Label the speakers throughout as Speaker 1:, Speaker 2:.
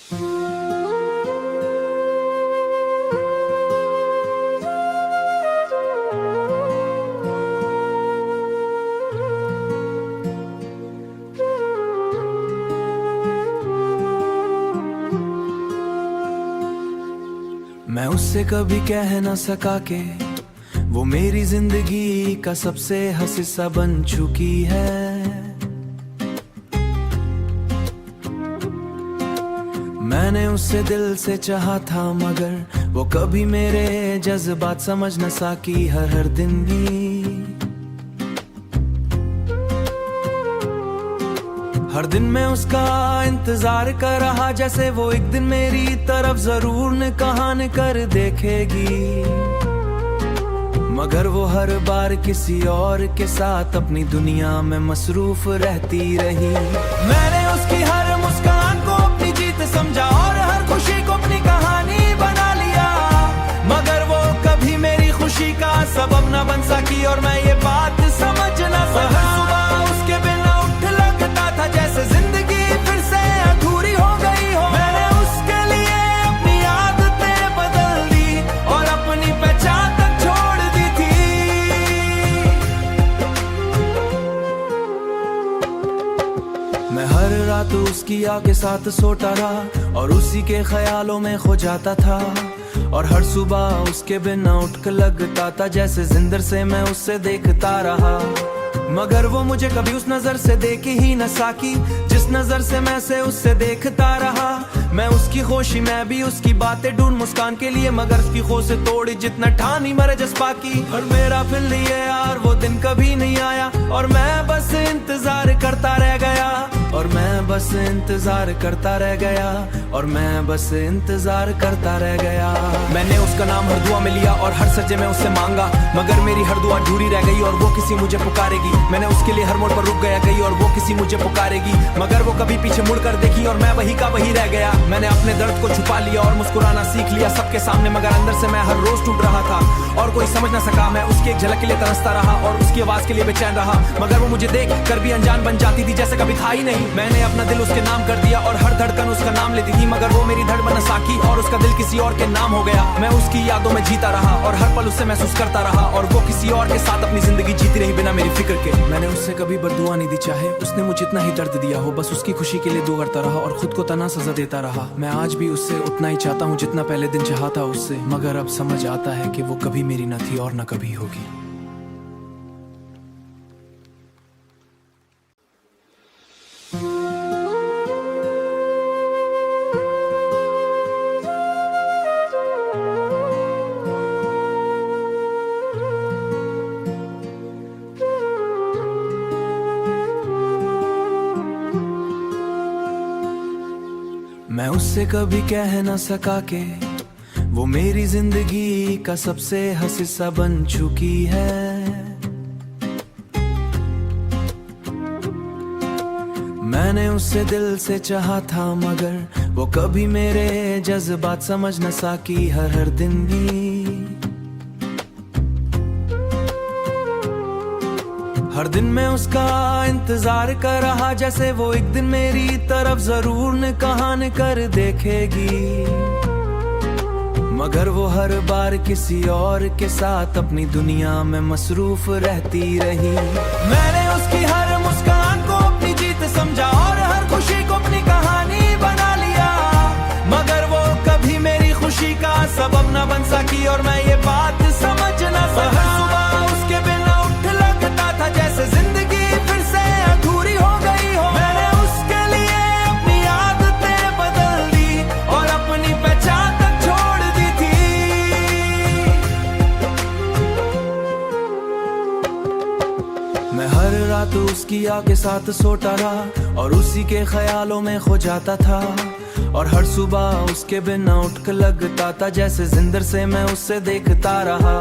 Speaker 1: मैं उससे कभी कह न सका के वो मेरी जिंदगी का सबसे हंसी सा बन चुकी है। मैंने उससे दिल से चाहा था मगर वो कभी मेरे जज्बात समझ न सकी। हर दिन भी हर दिन मैं उसका इंतजार कर रहा, जैसे वो एक दिन मेरी तरफ जरूर निगाह कर देखेगी। मगर वो हर बार किसी और के साथ अपनी दुनिया में मसरूफ रहती रही। मैंने उसकी हर मुस्कान को अपनी जीत समझा और हर खुशी को अपनी कहानी बना लिया। मगर वो कभी मेरी खुशी का सबब न बन सकी और मैं ये बात समझ न सका। सुबह उसके बिना उठ लगता था जैसे जिंदगी फिर से अधूरी हो गई हो। मैंने उसके लिए अपनी आदतें बदल दी और अपनी पहचान तक छोड़ दी थी। मैं हर रात उसकी याद के साथ सोता रहा और उसी के ख्यालों में खो जाता था। और हर सुबह उसके बिना उठ कर लगता था जैसे जिंदर से मैं उससे देखता रहा। मगर वो मुझे कभी उस नजर से देख ही न सकी जिस नजर से मैं से उससे देखता रहा। मैं उसकी खुशी मैं भी उसकी बातें ढूंढ मुस्कान के लिए, मगर उसकी खो से तोड़ी जितना ठानी मरे जज्बा की। और मेरा फिर लिए यार वो दिन कभी नहीं आया और मैं बस इंतजार करता रह गया। और मैं बस इंतजार करता रह गया और मैं बस इंतजार करता रह गया। मैंने उसका नाम हर दुआ में लिया और हर सज्जे में उससे मांगा, मगर मेरी हर दुआ अधूरी रह गई और वो किसी मुझे पुकारेगी। मैंने उसके लिए हर मोड़ पर रुक गया कहीं और वो किसी मुझे पुकारेगी। मगर वो कभी पीछे मुड़ कर देखी और मैं वही का वही रह गया। मैंने अपने दर्द को छुपा लिया और मुस्कुराना सीख लिया सबके सामने, मगर अंदर से मैं हर रोज टूट रहा था और कोई समझ न सका। मैं उसकी एक झलक के लिए तरसता रहा और उसकी आवाज के लिए बेचैन रहा। मगर वो मुझे देख कर भी अनजान बन जाती थी जैसे कभी था ही नहीं। मैंने अपना दिल उसके नाम कर दिया और हर धड़कन उसका नाम लेती थी, मगर वो मेरी धड़ बन साकी और उसका दिल किसी और के नाम हो गया। मैं उसकी यादों में जीता रहा और हर पल उससे महसूस करता रहा और वो किसी और के साथ अपनी जिंदगी जीती रही बिना मेरी फिक्र के। मैंने उससे कभी बद्दुआ नहीं दी, चाहे उसने मुझे इतना ही दर्द दिया हो। बस उसकी खुशी के लिए दुआ करता रहा और खुद को तना सजा देता रहा। मैं आज भी उससे उतना ही चाहता हूँ जितना पहले दिन चाहा था उससे, मगर अब समझ आता है कि वो कभी मेरी न थी और न कभी होगी। मैं उससे कभी कह न सका के वो मेरी जिंदगी का सबसे हंसी सा बन चुकी है। मैंने उससे दिल से चाहा था मगर वो कभी मेरे जज्बात समझ न सकी। हर दिन भी हर दिन मैं उसका इंतजार कर रहा, जैसे वो एक दिन मेरी तरफ जरूर निगाह कर देखेगी। मगर वो हर बार किसी और के साथ अपनी दुनिया में मसरूफ रहती रही। मैंने उसकी हर मुस्कान को अपनी जीत समझा और हर खुशी को अपनी कहानी बना लिया। मगर वो कभी मेरी खुशी का सबब न बन सकी और मैं ये बात समझ न सका। सुबह उसके बिना उठ लगता था जैसे जिंदगी फिर से अधूरी हो गई हो। मैंने उसके लिए अपनी आदतें बदल दी और अपनी पहचान तक छोड़ दी थी। मैं हर रात उसकी याद के साथ सोता रहा और उसी के ख्यालों में खो जाता था। और हर सुबह उसके बिना उठ कर लगता था जैसे जिंदर से मैं उससे देखता रहा।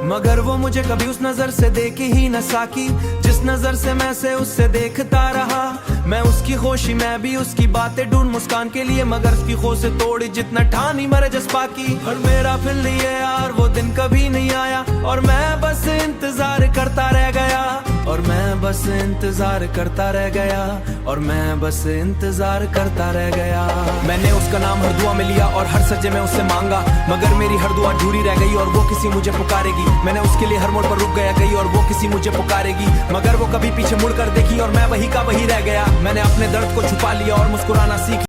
Speaker 1: मगर वो मुझे कभी उस नजर से देख ही न सकी जिस नजर से मैं से उससे देखता रहा। मैं उसकी खुशी मैं भी उसकी बातें ढूंढ मुस्कान के लिए, मगर उसकी खो से तोड़ी जितना ठानी मरे जज्बा की। और मेरा फिर लिए यार वो दिन कभी नहीं आया, और मैं बस इंतजार करता रह गया, और मैं बस इंतजार करता रह गया, और मैं बस इंतजार करता रह गया। मैंने उसका नाम हर दुआ में लिया और हर सजे में उससे मांगा, मगर मेरी हर दुआ अधूरी रह गई और वो किसी मुझे पुकारेगी। मैंने उसके लिए हर मोड़ पर रुक गया गई और वो किसी मुझे पुकारेगी, मगर वो कभी पीछे मुड़ कर देखी और मैं वही का वही रह गया। मैंने अपने दर्द को छुपा लिया और मुस्कुराना सीख